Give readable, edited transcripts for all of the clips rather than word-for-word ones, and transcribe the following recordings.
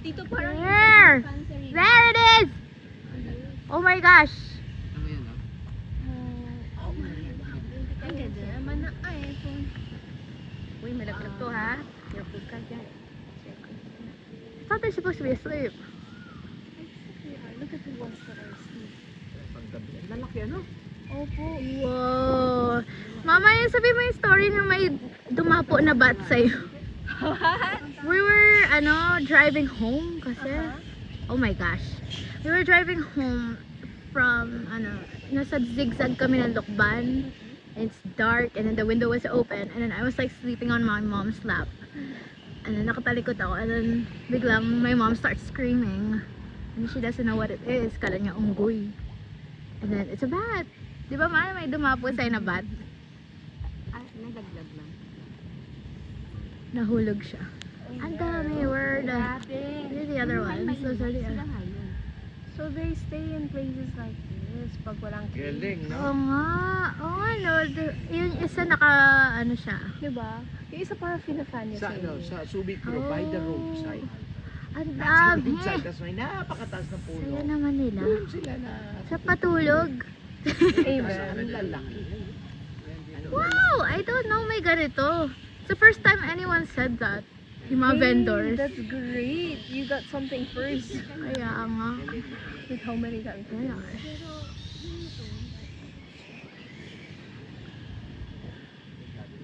Dito parang There! There it is! Oh my gosh! Ano yan, ah? Ang ganda naman ng iPhone. Uy, malaglag to ha. Careful ka dyan. I thought they're supposed to be asleep. Look at the ones that are asleep. Paggabi. Ang lalaki, ano? Opo. Wow! Mama, yung sabi mo yung story na may dumapo na bat sa'yo. We were, driving home kasi. Oh my gosh. We were driving home from, nasa zigzag kami ng Lokban. It's dark and then the window was open and then I was like sleeping on my mom's lap. And then nakatalikod ako and then biglang my mom starts screaming. And she doesn't know what it is. Kala niya unggoy. And then it's a bat. Di ba ma, may dumapo sa'yo na bat? Ah, nagaglag lang. Nahulog siya. Ang dami, word. Grabe. These are the other ones. Those are the Sila other. nga yun. So they stay in places like this pag walang Galing, no? Oo nga. Oo nga, no. Yung isa naka, siya. Diba? Yung isa parang pinafan niya Sa, sa ano, sa Subic Grove, by the roadside. Ang That's the dami. roadside, tapos may napakataas na puno. Saya naman nila. Doon sila na... Sa patulog. Kaso ang lalaki. Wow! I don't know may ganito. It's the first time anyone said that. Yung mga vendors. That's great. You got something first. Kaya nga. With how many times? Kaya.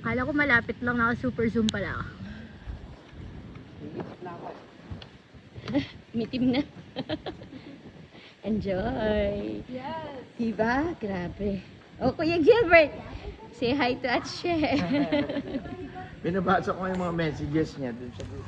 Kala ko malapit lang, naka super zoom pala ako. Mitim na. Enjoy. Yes. Diba? Grabe. Oh, Kuya Gilbert, say hi to Atshe. Binabasa ko yung mga messages niya dun sa group.